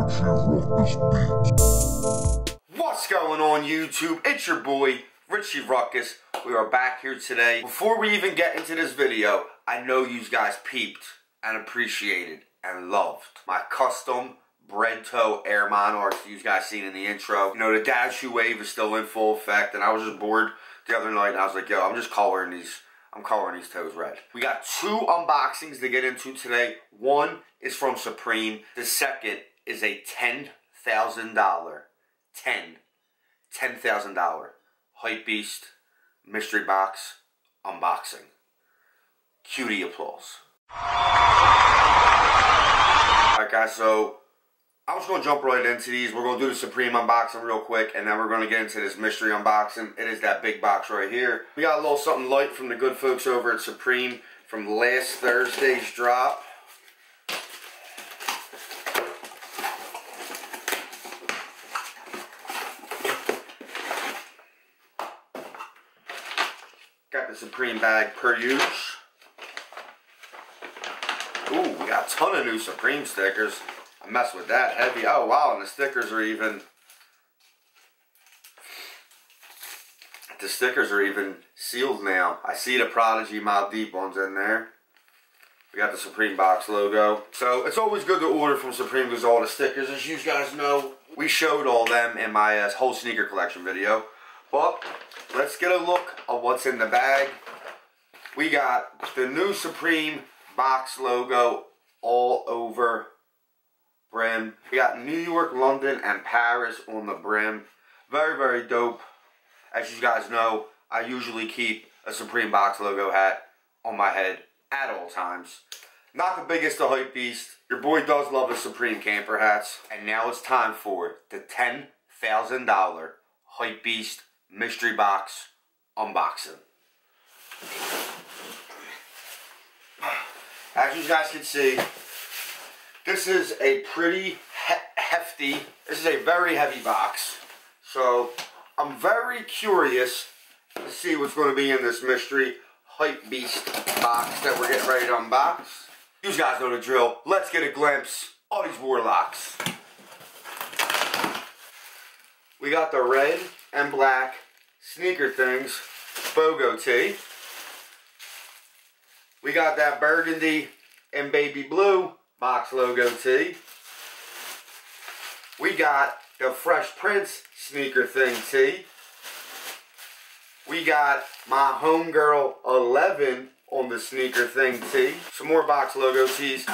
What's going on YouTube? It's your boy, Richie Ruckus. We are back here today. Before we even get into this video, I know you guys peeped and appreciated and loved my custom bread toe air monarchs you guys seen in the intro. You know, the dad shoe wave is still in full effect, and I was just bored the other night and I was like, yo, I'm coloring these toes red. We got two unboxings to get into today. One is from Supreme. The second is a $10,000 Hypebeast Mystery Box unboxing. Cutie applause. Alright guys, so I'm just going to jump right into these. We're going to do the Supreme unboxing real quick, and then we're going to get into this mystery unboxing. It is that big box right here. We got a little something light from the good folks over at Supreme from last Thursday's drop. Got the Supreme bag per use. Ooh, we got a ton of new Supreme stickers. I messed with that heavy. Oh wow, and the stickers are even sealed now. I see the Prodigy Mob Deep ones in there. We got the Supreme box logo. So it's always good to order from Supreme because all the stickers, as you guys know, we showed all them in my whole sneaker collection video. But let's get a look at what's in the bag. We got the new Supreme box logo all over brim. We got New York, London, and Paris on the brim. Very, very dope. As you guys know, I usually keep a Supreme box logo hat on my head at all times. Not the biggest of Hypebeast. Your boy does love the Supreme camper hats. And now it's time for the $10,000 Hypebeast Mystery Box unboxing. As you guys can see, this is a pretty hefty, this is a very heavy box. So I'm very curious to see what's going to be in this mystery Hypebeast box that we're getting ready to unbox. You guys know the drill. Let's get a glimpse of these warlocks. We got the red and black sneaker things BOGO tee. We got that burgundy and baby blue box logo tee. We got the Fresh Prince sneaker thing tee. We got my homegirl 11 on the sneaker thing tee. Some more box logo tees.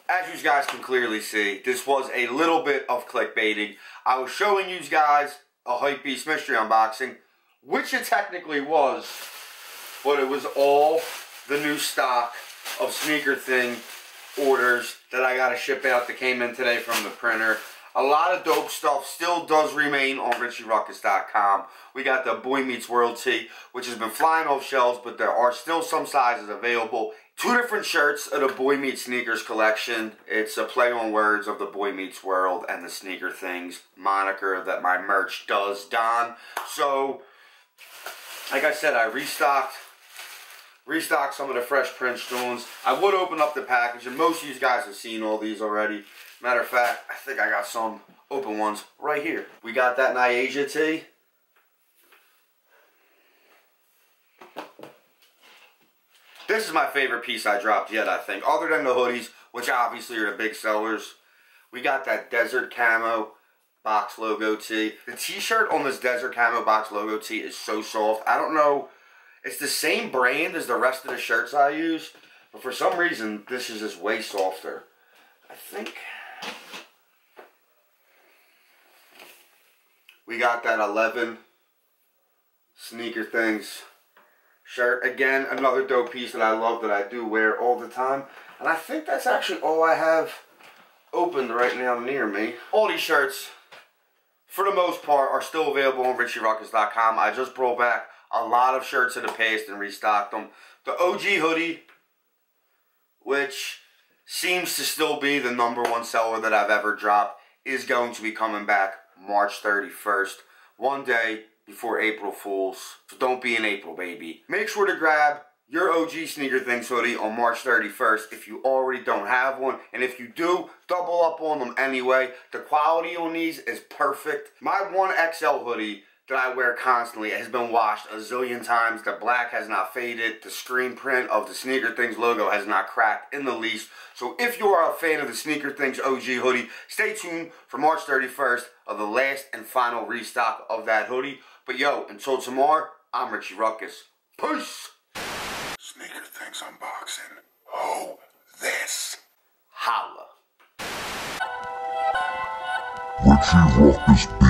As you guys can clearly see, this was a little bit of clickbaiting. I was showing you guys a Hypebeast Mystery unboxing, which it technically was, but it was all the new stock of sneaker thing orders that I got to ship out that came in today from the printer. A lot of dope stuff still does remain on richieruckus.com. We got the Boy Meets World tee, which has been flying off shelves, but there are still some sizes available. Two different shirts of the Boy Meets Sneakers collection. It's a play on words of the Boy Meets World and the Sneaker Things moniker that my merch does don. So, like I said, I restocked some of the Fresh Prince stones. I would open up the package, and most of you guys have seen all these already. Matter of fact, I think I got some open ones right here. We got that Niaja tee. This is my favorite piece I dropped yet, I think. Other than the hoodies, which obviously are the big sellers. We got that Desert Camo box logo tee. The t-shirt on this Desert Camo box logo tee is so soft. I don't know. It's the same brand as the rest of the shirts I use, but for some reason, this is just way softer. I think we got that 11 sneaker things shirt. Again, another dope piece that I love that I do wear all the time. And I think that's actually all I have opened right now near me. All these shirts, for the most part, are still available on richieruckus.com. I just brought back a lot of shirts in the past and restocked them. The OG hoodie, which seems to still be the #1 seller that I've ever dropped, is going to be coming back March 31st, one day before April Fools. So don't be an April baby. Make sure to grab your OG Sneaker Things hoodie on March 31st if you already don't have one. And if you do, double up on them anyway. The quality on these is perfect. My 1XL hoodie that I wear constantly has been washed a zillion times. The black has not faded. The screen print of the Sneaker Things logo has not cracked in the least. So if you are a fan of the Sneaker Things OG hoodie, stay tuned for March 31st of the last and final restock of that hoodie. But yo, until tomorrow, I'm Richie Ruckus. Peace! Sneaker Things unboxing. Oh, this. Holla. Richie Ruckus.